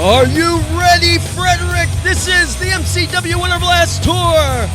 Are you ready, Frederick? This is the MCW Winter Blast Tour,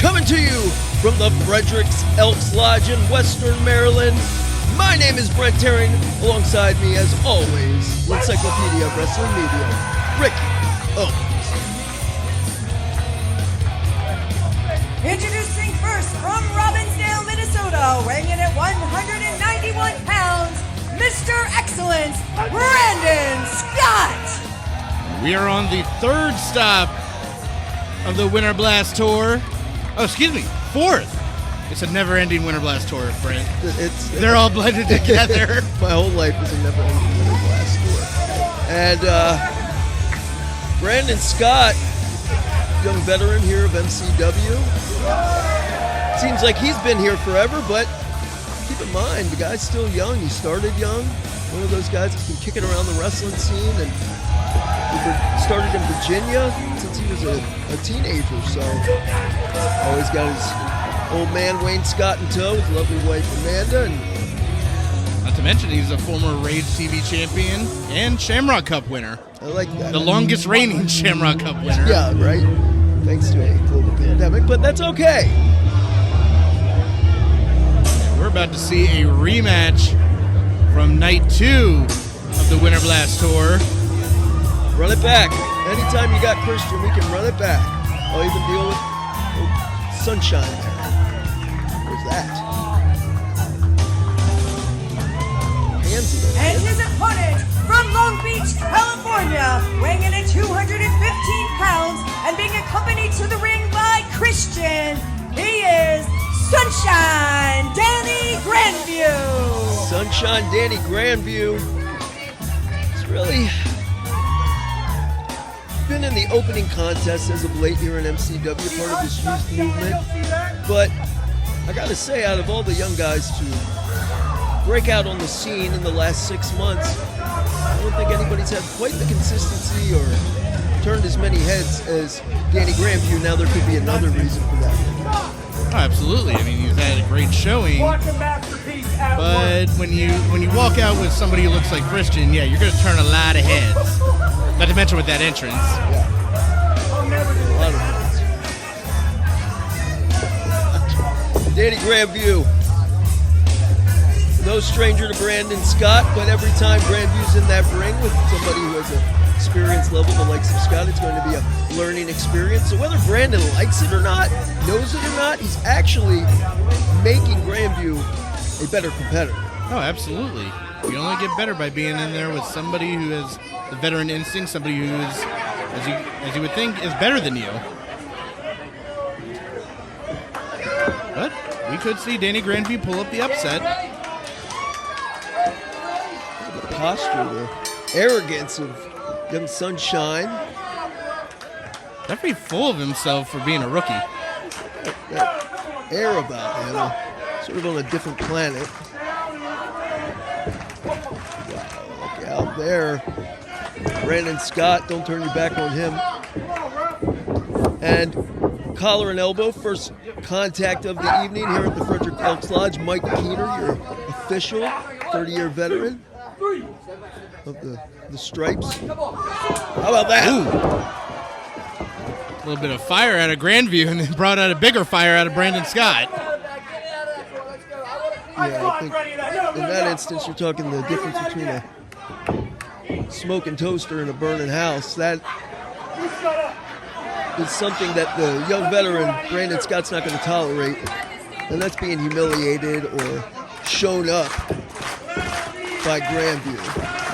coming to you from the Fredericks Elks Lodge in Western Maryland. My name is Brent Herring. Alongside me, as always, the Encyclopedia of Wrestling Media, Ricky Owens. Introducing first from Robbinsdale, Minnesota, weighing in at 191 pounds, Mr. Excellence, Brandon Scott. We are on the third stop of the Winter Blast Tour. Oh, excuse me, fourth. It's a never-ending Winter Blast Tour, Brent. They're all blended together. My whole life is a never-ending Winter Blast Tour. And Brandon Scott, young veteran here of MCW. Seems like he's been here forever, but keep in mind, the guy's still young. He started young. One of those guys that's been kicking around the wrestling scene, and he started in Virginia since he was a teenager. So always got his old man Wayne Scott in tow, his lovely wife Amanda. And not to mention, he's a former Rage TV champion and Shamrock Cup winner. I like that. The longest reigning Shamrock Cup winner. Yeah, right. Thanks to a global pandemic, but that's okay. We're about to see a rematch from night 2 of the Winter Blast Tour. Run it back. Anytime you got Christian, we can run it back. I'll even deal with Sunshine there. Where's that? And his opponent from Long Beach, California, weighing in at 215 pounds and being accompanied to the ring by Christian, he is Sunshine Danny Grandview. Sunshine Danny Grandview. It's really been in the opening contest as of late here in MCW, part of this youth movement. But I gotta say, out of all the young guys to break out on the scene in the last 6 months, I don't think anybody's had quite the consistency or turned as many heads as Danny Grandview. Now there could be another reason for that. Oh, absolutely. I mean, he's had a great showing. But when you walk out with somebody who looks like Christian, yeah, you're going to turn a lot of heads. Not to mention with that entrance. Yeah. A lot of heads. Danny Grandview. No stranger to Brandon Scott, but every time Grandview's in that ring with somebody who has an experience level the likes of Scott, it's going to be a learning experience. So whether Brandon likes it or not, knows it or not, he's actually making Grandview a better competitor. Oh, absolutely. You only get better by being in there with somebody who has the veteran instinct, somebody who is, as you would think, is better than you. But we could see Danny Grandview pull up the upset. The posture, the arrogance of young Sunshine. Definitely full of himself for being a rookie. That air about him, sort of on a different planet. Wow, look out there. Brandon Scott, don't turn your back on him. And collar and elbow, first contact of the evening here at the Fredericks Elks Lodge. Mike Keener, your official, 30-year veteran of the Stripes. How about that? Ooh. A little bit of fire out of Grandview, and then brought out a bigger fire out of Brandon Scott. Yeah, I think in that instance, you're talking the difference between a smoking toaster and a burning house. That is something that the young veteran Brandon Scott's not going to tolerate, and that's being humiliated or shown up by Grandview.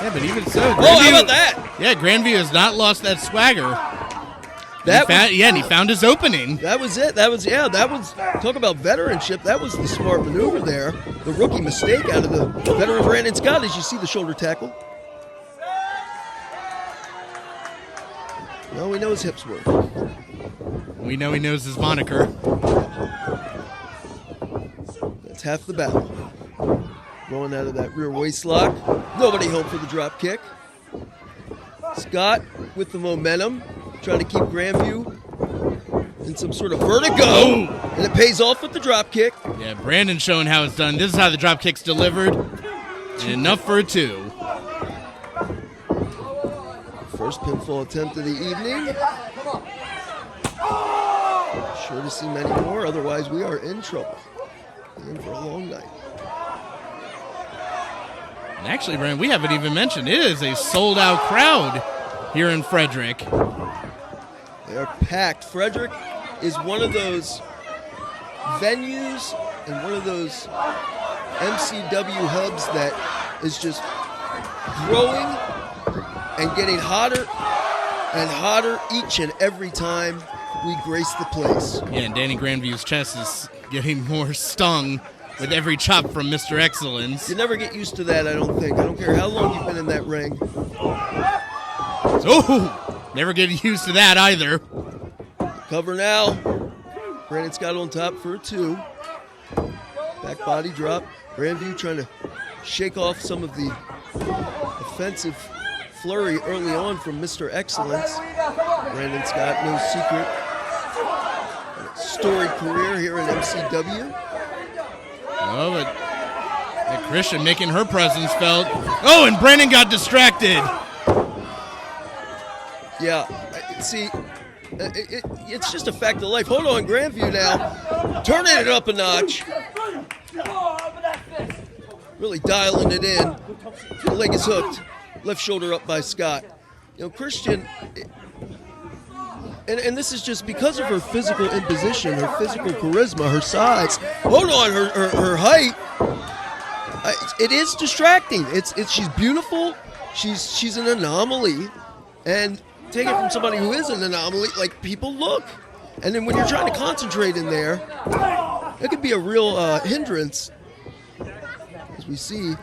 Yeah, but even so, Grandview, oh, how about that? Yeah, Grandview has not lost that swagger. And he found his opening. That was it. That was talk about veteranship. That was the smart maneuver there. The rookie mistake out of the veteran Brandon Scott, as you see the shoulder tackle. Well, we know his hips work. We know he knows his moniker. That's half the battle. Rolling out of that rear waist lock. Nobody home for the drop kick. Scott with the momentum, trying to keep Grandview in some sort of vertigo, and it pays off with the drop kick. Yeah, Brandon showing how it's done. This is how the drop kick's delivered. And enough for a 2. First pinfall attempt of the evening. Sure to see many more, otherwise we are in trouble. In for a long night. And actually, Brandon, we haven't even mentioned it is a sold-out crowd here in Frederick. They are packed. Frederick is one of those venues and one of those MCW hubs that is just growing and getting hotter and hotter each and every time we grace the place. Yeah, and Danny Grandview's chest is getting more stung with every chop from Mr. Excellence. You never get used to that, I don't think. I don't care how long you've been in that ring. Oh, never get used to that either. Cover now. Brandon Scott on top for a 2. Back body drop. Grandview trying to shake off some of the offensive flurry early on from Mr. Excellence. Brandon Scott, no secret. Storied career here in MCW. Oh, but Christyan making her presence felt. Oh, and Brandon got distracted. Yeah, see, it's just a fact of life. Hold on, Grandview now. Turning it up a notch. Really dialing it in. The leg is hooked. Left shoulder up by Scott. You know, Christyan, and this is just because of her physical imposition, her physical charisma, her size. Hold on, her height. It is distracting. She's beautiful. She's an anomaly, and take it from somebody who is an anomaly. Like, people look, and then when you're trying to concentrate in there, it could be a real hindrance. As we see,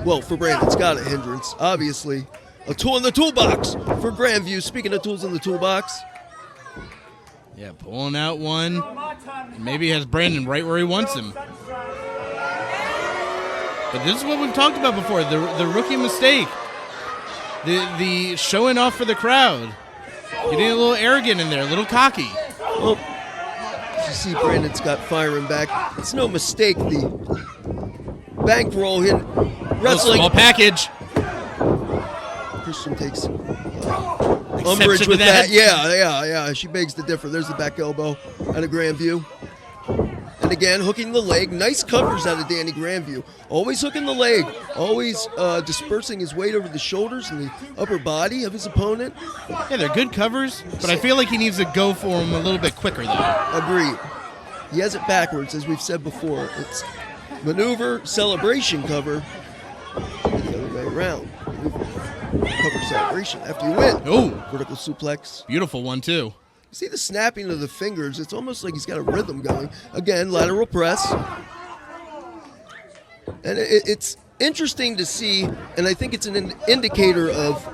well, for Brandon Scott, a hindrance, obviously. A tool in the toolbox for Grandview. Speaking of tools in the toolbox. Yeah, pulling out one. Maybe has Brandon right where he wants him. But this is what we've talked about before, the rookie mistake. The showing off for the crowd. Getting a little arrogant in there, a little cocky. Well, as you see Brandon Scott firing back, it's no mistake. The bankroll hit wrestling. Small package. Christyan takes umbrage with that. Yeah. She begs to differ. There's the back elbow out of Grandview. And again, hooking the leg. Nice covers out of Danny Grandview. Always hooking the leg. Always dispersing his weight over the shoulders and the upper body of his opponent. Yeah, they're good covers, but I feel like he needs to go for them a little bit quicker, though. Agreed. He has it backwards, as we've said before. It's maneuver, celebration, cover. And the other way around. Cover, celebration after you win. Oh, vertical suplex. Beautiful one, too. See the snapping of the fingers? It's almost like he's got a rhythm going. Again, lateral press. And it's interesting to see, and I think it's an indicator of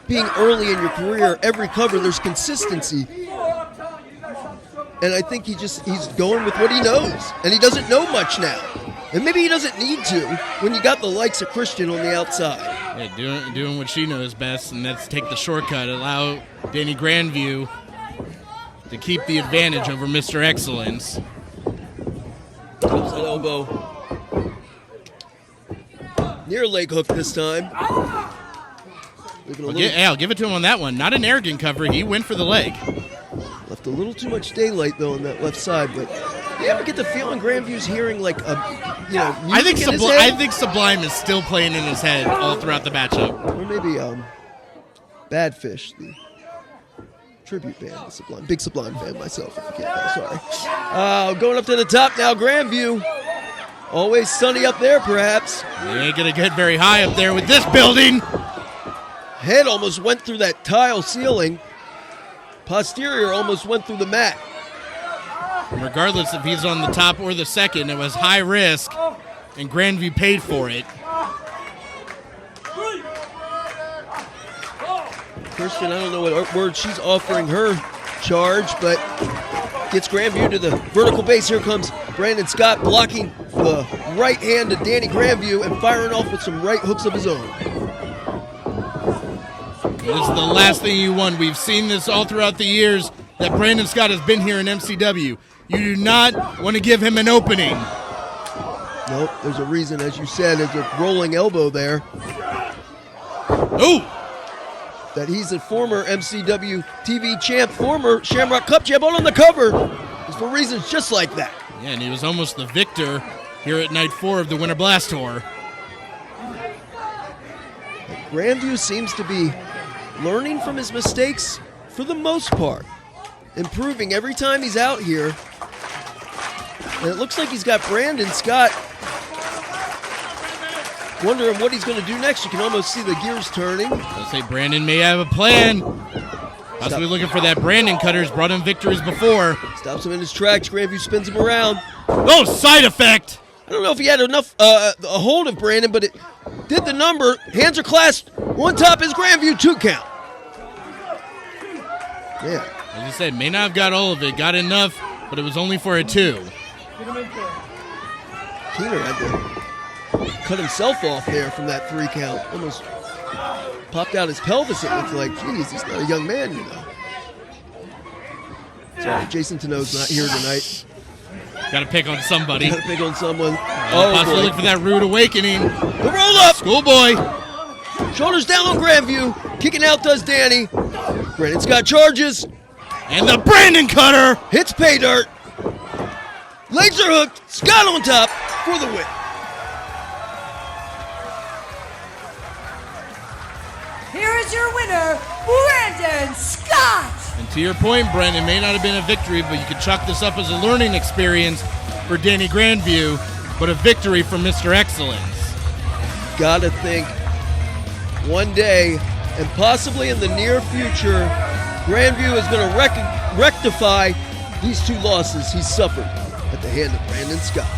being early in your career. Every cover, there's consistency. And I think he's going with what he knows. And he doesn't know much now. And maybe he doesn't need to when you got the likes of Christyan on the outside. Yeah, doing what she knows best, and that's take the shortcut. Allow Danny Grandview to keep the advantage over Mr. Excellence. Comes that elbow. Near leg hook this time. I'll give it to him on that one. Not an arrogant cover. He went for the leg. Left a little too much daylight, though, on that left side. But you ever get the feeling Grandview's hearing, like, I think Sublime is still playing in his head all throughout the matchup. Or maybe Bad Fish, the tribute band, the Sublime. Big Sublime fan myself, if you can't tell. Sorry. Going up to the top now, Grandview. Always sunny up there, perhaps. He ain't going to get very high up there with this building. Head almost went through that tile ceiling. Posterior almost went through the mat. Regardless if he's on the top or the second, it was high risk, and Grandview paid for it. Christyan, I don't know what word she's offering her charge, but gets Grandview to the vertical base. Here comes Brandon Scott blocking the right hand of Danny Grandview and firing off with some right hooks of his own. This is the last thing you want. We've seen this all throughout the years that Brandon Scott has been here in MCW. You do not want to give him an opening. Nope, there's a reason, as you said, there's a rolling elbow there. Oh! that he's a former MCW TV champ, former Shamrock Cup champ, all on the cover is for reasons just like that. Yeah, and he was almost the victor here at night 4 of the Winter Blast Tour. Grandview seems to be learning from his mistakes for the most part, improving every time he's out here. And it looks like he's got Brandon Scott wondering what he's going to do next. You can almost see the gears turning. I'll say Brandon may have a plan. Possibly looking for that Brandon cutters. Brought him victories before. Stops him in his tracks. Grandview spins him around. Oh, side effect. I don't know if he had enough a hold of Brandon, but it did the number. Hands are clasped. One top is Grandview, 2 count. Yeah. As I said, may not have got all of it. Got enough, but it was only for a 2. Keener had to cut himself off there from that 3 count. Almost popped out his pelvis, it looked like. Geez, he's not a young man, you know. Sorry, Jason Tano's not here tonight. Got to pick on somebody. Got to pick on someone. Possibly look for that rude awakening. The roll up. Schoolboy. Shoulders down on Grandview. Kicking out does Danny. Brandon Scott charges. And the Brandon cutter. Hits pay dirt. Legs are hooked. Scott on top for the win. Here is your winner, Brandon Scott. And to your point, Brandon, may not have been a victory, but you could chalk this up as a learning experience for Danny Grandview, but a victory for Mr. Excellence. Gotta think one day, and possibly in the near future, Grandview is going to rectify these 2 losses he suffered at the hand of Brandon Scott.